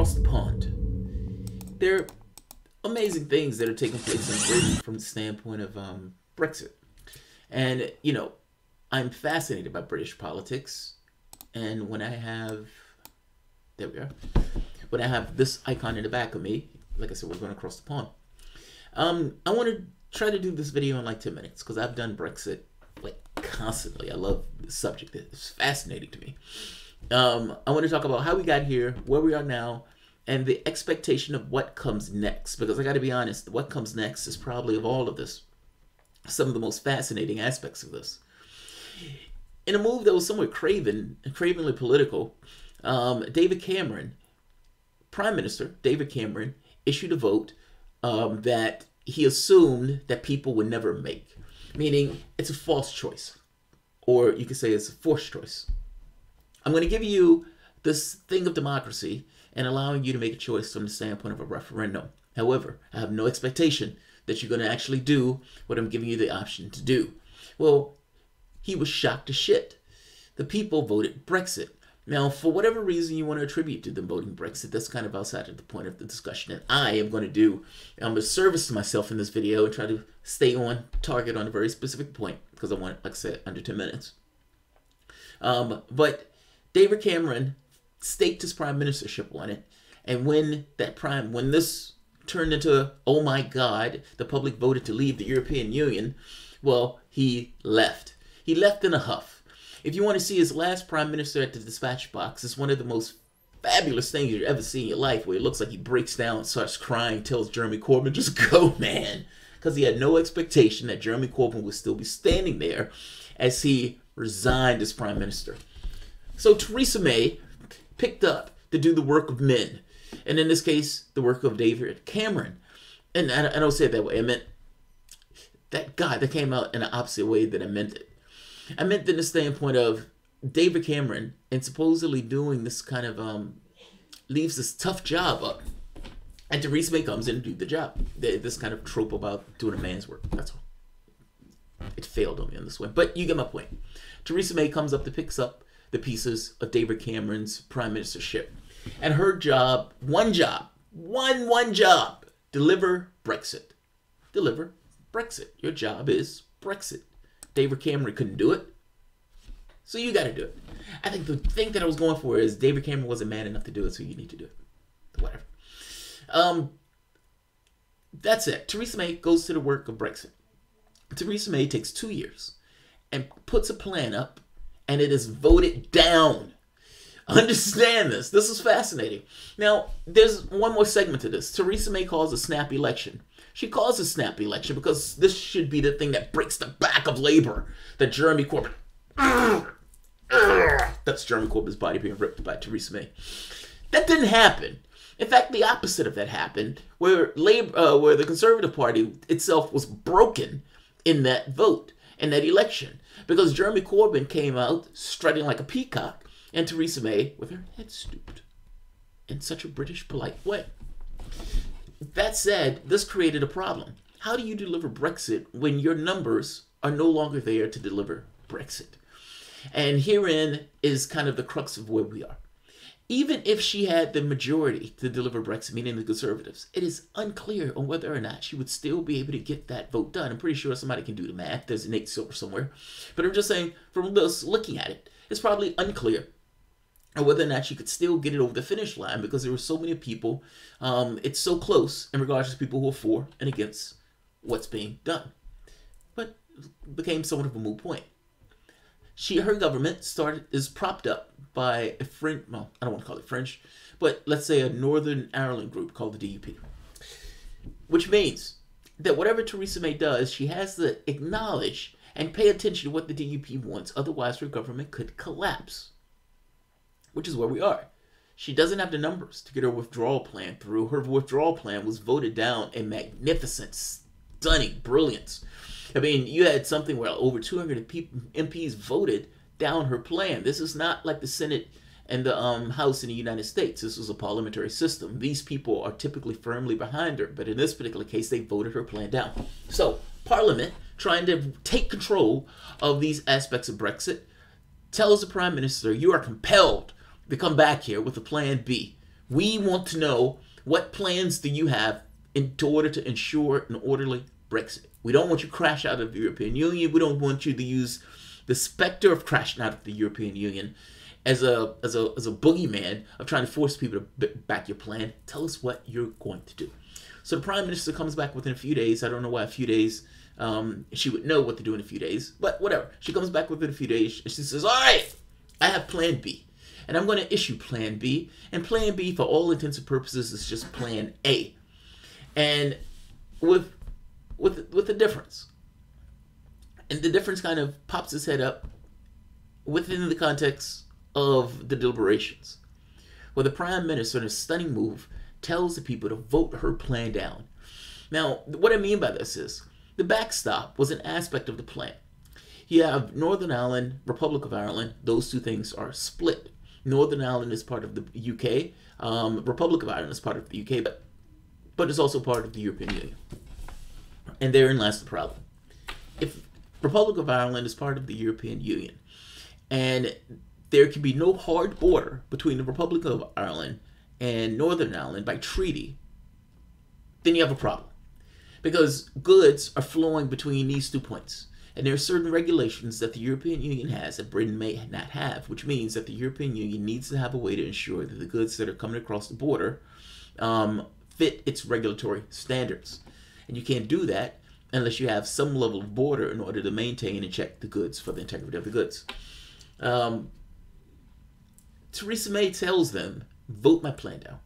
across the pond, there are amazing things that are taking place in Britain from the standpoint of Brexit. And, you know, I'm fascinated by British politics. And when I have, there we are, when I have this icon in the back of me, like I said, we're going across the pond. I want to try to do this video in like 10 minutes because I've done Brexit like constantly. I love the subject. It's fascinating to me. I want to talk about how we got here, where we are now, and the expectation of what comes next. Because I got to be honest, what comes next is probably, of all of this, some of the most fascinating aspects of this. In a move that was somewhat cravenly political, David Cameron, Prime Minister David Cameron, issued a vote that he assumed that people would never make. Meaning, it's a false choice. Or you could say it's a forced choice. I'm going to give you this thing of democracy and allowing you to make a choice from the standpoint of a referendum. However, I have no expectation that you're going to actually do what I'm giving you the option to do. Well, he was shocked to shit. The people voted Brexit. Now, for whatever reason you want to attribute to them voting Brexit, that's kind of outside of the point of the discussion. And I am going to do a service to myself in this video and try to stay on target on a very specific point because I want it, like I said, under 10 minutes. But David Cameron staked his prime ministership on it. And when this turned into, oh my God, the public voted to leave the European Union, well, he left. He left in a huff. If you want to see his last prime minister at the dispatch box, it's one of the most fabulous things you've ever seen in your life, where it looks like he breaks down, starts crying, tells Jeremy Corbyn, just go, man. Because he had no expectation that Jeremy Corbyn would still be standing there as he resigned as prime minister. So Theresa May picked up to do the work of men. And in this case, the work of David Cameron. And I don't say it that way. I meant that God, that came out in the opposite way that I meant it. I meant in the standpoint of David Cameron and supposedly doing this kind of, leaves this tough job up. And Theresa May comes in and do the job. This kind of trope about doing a man's work. That's all. It failed on me on this one. But you get my point. Theresa May comes up to picks up the pieces of David Cameron's prime ministership. And her job, one job, deliver Brexit. Deliver Brexit. Your job is Brexit. David Cameron couldn't do it, so you got to do it. I think the thing that I was going for is David Cameron wasn't man enough to do it, so you need to do it. Whatever. That's it. Theresa May goes to the work of Brexit. Theresa May takes 2 years and puts a plan up, and it is voted down. Understand this. This is fascinating. Now, there's one more segment to this. Theresa May calls a snap election. She calls a snap election because this should be the thing that breaks the back of labor. That Jeremy Corbyn... That's Jeremy Corbyn's body being ripped by Theresa May. That didn't happen. In fact, the opposite of that happened, where the Conservative Party itself was broken in that vote, in that election. Because Jeremy Corbyn came out strutting like a peacock, and Theresa May with her head stooped in such a British polite way. That said, this created a problem. How do you deliver Brexit when your numbers are no longer there to deliver Brexit? And herein is kind of the crux of where we are. Even if she had the majority to deliver Brexit, meaning the Conservatives, it is unclear on whether or not she would still be able to get that vote done. I'm pretty sure somebody can do the math. There's Nate Silver somewhere. But I'm just saying, from this, looking at it, it's probably unclear or whether or not she could still get it over the finish line because there were so many people. It's so close in regards to people who are for and against what's being done. But it became somewhat of a moot point. Her government is propped up by a French, well, I don't want to call it French, but let's say a Northern Ireland group called the DUP. Which means that whatever Theresa May does, she has to acknowledge and pay attention to what the DUP wants. Otherwise, her government could collapse. Which is where we are. She doesn't have the numbers to get her withdrawal plan through. Her withdrawal plan was voted down in magnificent, stunning brilliance. I mean, you had something where over 200 MPs voted down her plan. This is not like the Senate and the House in the United States. This was a parliamentary system. These people are typically firmly behind her, but in this particular case, they voted her plan down. So, Parliament, trying to take control of these aspects of Brexit, tells the Prime Minister, you are compelled to come back here with a plan B We want to know, what plans do you have in order to ensure an orderly Brexit? We don't want you to crash out of the European Union. We don't want you to use the specter of crashing out of the European Union as a boogeyman of trying to force people to back your plan. Tell us what you're going to do. So the Prime Minister comes back within a few days. I don't know why a few days. She would know what to do in a few days, but whatever. She comes back within a few days and she says, all right, I have Plan B. And I'm going to issue Plan B. And Plan B, for all intents and purposes, is just Plan A. And with a difference. And the difference kind of pops its head up within the context of the deliberations, where the Prime Minister, in a stunning move, tells the people to vote her plan down. Now, what I mean by this is, the backstop was an aspect of the plan. You have Northern Ireland, Republic of Ireland, those two things are split. Northern Ireland is part of the UK, Republic of Ireland is part of the UK, but it's also part of the European Union. And therein lies the problem. If Republic of Ireland is part of the European Union, and there can be no hard border between the Republic of Ireland and Northern Ireland by treaty, then you have a problem. Because goods are flowing between these 2 points. And there are certain regulations that the European Union has that Britain may not have, which means that the European Union needs to have a way to ensure that the goods that are coming across the border fit its regulatory standards. And you can't do that unless you have some level of border in order to maintain and check the goods for the integrity of the goods. Theresa May tells them, vote my plan down.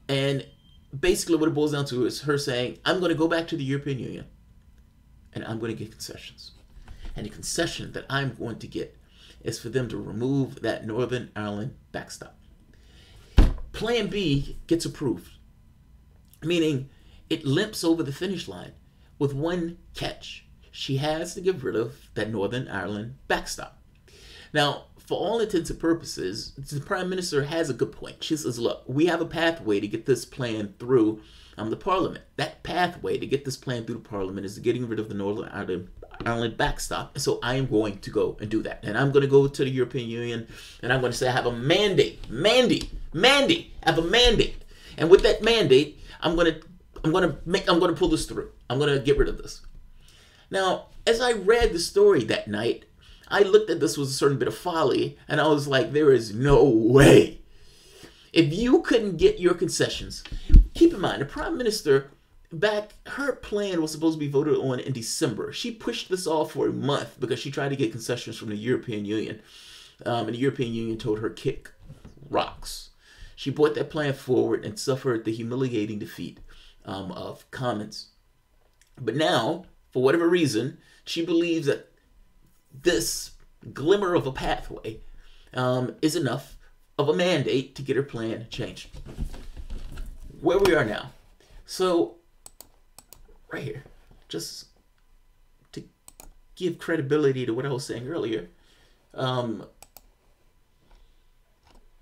And basically what it boils down to is her saying, I'm going to go back to the European Union and I'm going to get concessions. And the concession that I'm going to get is for them to remove that Northern Ireland backstop. Plan B gets approved, meaning it limps over the finish line with one catch. She has to get rid of that Northern Ireland backstop. Now, for all intents and purposes, the Prime Minister has a good point. She says, look, we have a pathway to get this plan through the Parliament. That pathway to get this plan through the Parliament is getting rid of the Northern Ireland backstop. So I am going to go and do that. And I'm going to go to the European Union and I'm going to say I have a mandate. I have a mandate. And with that mandate, I'm going to pull this through. I'm going to get rid of this. Now, as I read the story that night, I looked at this with a certain bit of folly, and I was like, there is no way. If you couldn't get your concessions, keep in mind, the Prime Minister, her plan was supposed to be voted on in December. She pushed this off for a month because she tried to get concessions from the European Union. And the European Union told her, kick rocks. She brought that plan forward and suffered the humiliating defeat of Commons. But now, for whatever reason, she believes that this glimmer of a pathway is enough of a mandate to get her plan changed. Where we are now. So, right here, just to give credibility to what I was saying earlier,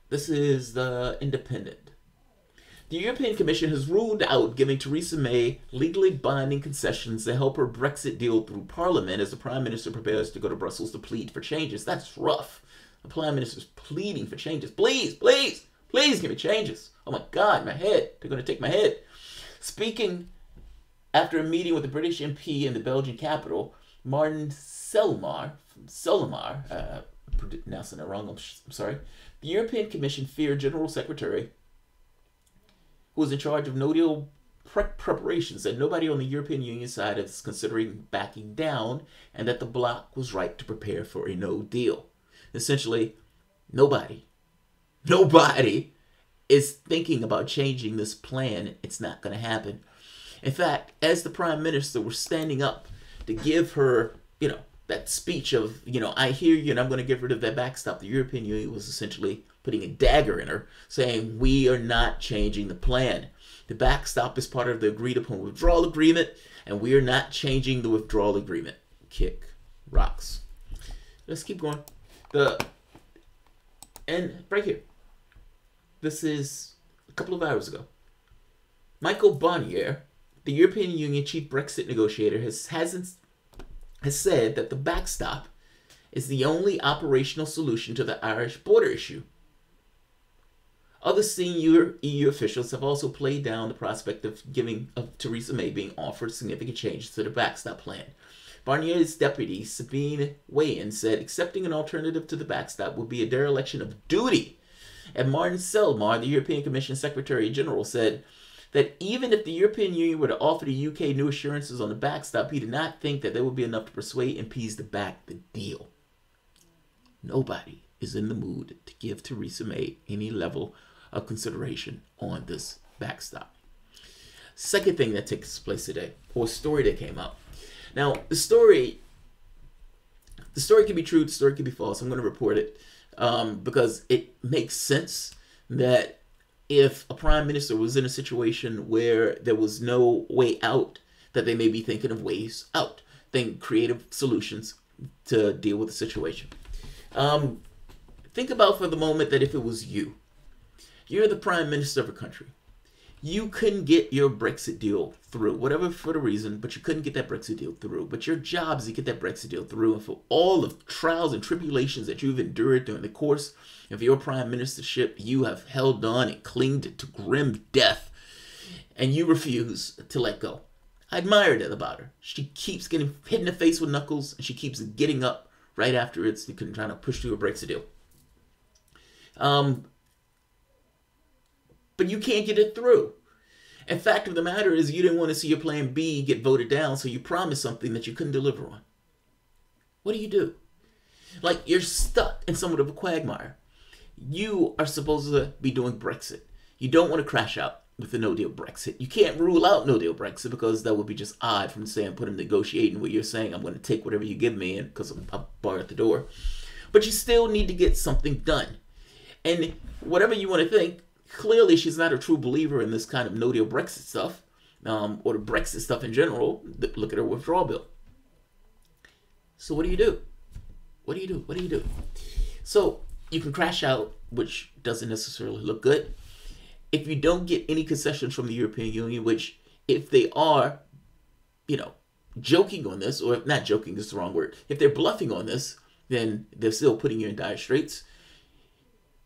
this is the Independent. The European Commission has ruled out giving Theresa May legally binding concessions to help her Brexit deal through Parliament as the Prime Minister prepares to go to Brussels to plead for changes. That's rough. The Prime Minister's pleading for changes. Please, please, please give me changes. Oh my God, my head. They're going to take my head. Speaking after a meeting with the British MP in the Belgian capital, Martin Selmayr, pronouncing it wrong, I'm sorry. The European Commission feared General Secretary, who was in charge of no deal preparations, that nobody on the European Union side is considering backing down, and that the bloc was right to prepare for a no deal. Essentially, nobody is thinking about changing this plan. It's not going to happen. In fact, as the Prime Minister was standing up to give her, that speech of, I hear you and I'm going to get rid of that backstop, the European Union was essentially putting a dagger in her, saying, we are not changing the plan. The backstop is part of the agreed upon withdrawal agreement, and we are not changing the withdrawal agreement. Kick rocks. Let's keep going. And right here, this is a couple of hours ago. Michael Barnier, the European Union chief Brexit negotiator, has said that the backstop is the only operational solution to the Irish border issue. Other senior EU officials have also played down the prospect of Theresa May being offered significant changes to the backstop plan. Barnier's deputy, Sabine Wayan, said accepting an alternative to the backstop would be a dereliction of duty. And Martin Selmayr, the European Commission Secretary General, said that even if the European Union were to offer the UK new assurances on the backstop, he did not think that there would be enough to persuade MPs to back the deal. Nobody is in the mood to give Theresa May any level of consideration on this backstop. Second thing that takes place today, or a story that came out. Now, the story can be true, the story can be false. I'm going to report it because it makes sense that if a prime minister was in a situation where there was no way out, that they may be thinking of ways out, think creative solutions to deal with the situation. Think about for the moment that if it was you, you're the prime minister of a country. You couldn't get your Brexit deal through, whatever for the reason, but you couldn't get that Brexit deal through. But your job is to get that Brexit deal through. And for all the trials and tribulations that you've endured during the course of your prime ministership, you have held on and clinged to grim death. And you refuse to let go. I admire that about her. She keeps getting hit in the face with knuckles, and she keeps getting up right after it's trying to push through a Brexit deal. But you can't get it through. And fact of the matter is you didn't want to see your plan B get voted down, so you promised something that you couldn't deliver on. What do? Like, you're stuck in somewhat of a quagmire. You are supposed to be doing Brexit. You don't want to crash out with the no-deal Brexit. You can't rule out no-deal Brexit because that would be just odd from saying put him negotiating where you're saying I'm going to take whatever you give me and because I'm a bar at the door. But you still need to get something done. And whatever you want to think, clearly she's not a true believer in this kind of no-deal Brexit stuff, or the Brexit stuff in general. Look at her withdrawal bill. So what do you do? What do you do? So you can crash out, which doesn't necessarily look good. If you don't get any concessions from the European Union, which if they are, joking on this, or if not joking is the wrong word, if they're bluffing on this, then they're still putting you in dire straits.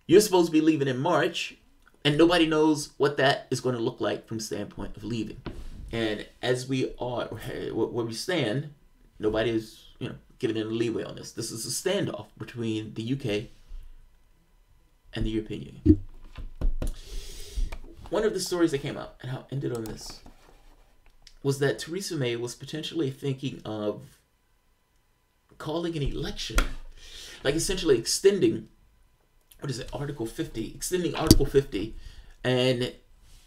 You're supposed to be leaving in March, and nobody knows what that is going to look like from the standpoint of leaving. And as we are, where we stand, nobody is, giving any leeway on this. This is a standoff between the UK and the European Union. One of the stories that came out, and how it ended on this, was that Theresa May was potentially thinking of calling an election, like essentially extending Article 50, extending Article 50, and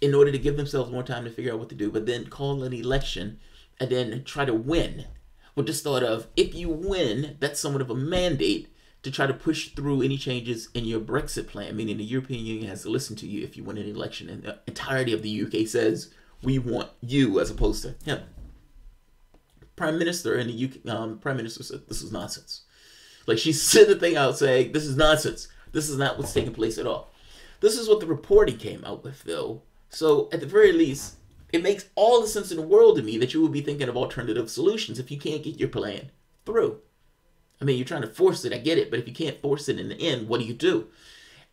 in order to give themselves more time to figure out what to do, but then call an election and then try to win. With this thought of, if you win, that's somewhat of a mandate to try to push through any changes in your Brexit plan, meaning the European Union has to listen to you if you win an election, and the entirety of the UK says, we want you as opposed to him. Prime Minister in the UK, Prime Minister said, this is nonsense. Like, she sent the thing out saying, this is nonsense. This is not what's taking place at all. This is what the reporting came out with, though. So, at the very least, it makes all the sense in the world to me that you would be thinking of alternative solutions if you can't get your plan through. I mean, you're trying to force it, I get it, but if you can't force it in the end, what do you do?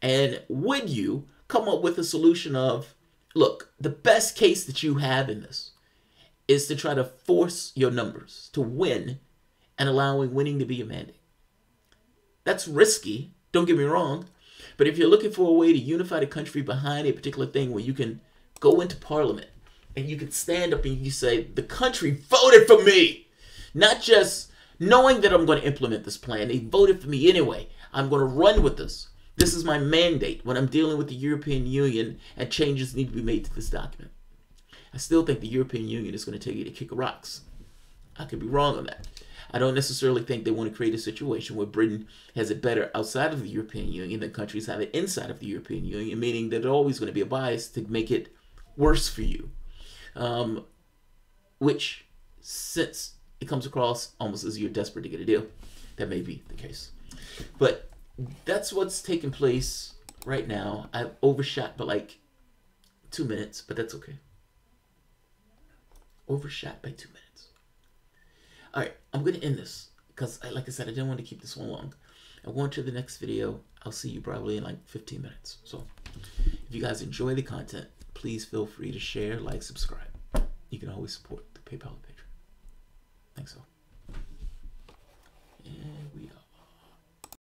And would you come up with a solution of, look, the best case that you have in this is to try to force your numbers to win and allowing winning to be your mandate. That's risky. Don't get me wrong, but if you're looking for a way to unify the country behind a particular thing where you can go into Parliament and you can stand up and you say, the country voted for me, not just knowing that I'm going to implement this plan. They voted for me anyway. I'm going to run with this. This is my mandate when I'm dealing with the European Union and changes need to be made to this document. I still think the European Union is going to tell you to kick rocks. I could be wrong on that. I don't necessarily think they want to create a situation where Britain has it better outside of the European Union than countries have it inside of the European Union, meaning that there's always going to be a bias to make it worse for you. Which, since it comes across almost as you're desperate to get a deal, that may be the case. But that's what's taking place right now. I've overshot by like 2 minutes, but that's okay. Overshot by 2 minutes. All right, I'm going to end this because, like I said, I didn't want to keep this one long. I'm going to the next video. I'll see you probably in like 15 minutes. So if you guys enjoy the content, please feel free to share, like, subscribe. You can always support the PayPal and Patreon. Thanks all. And we out.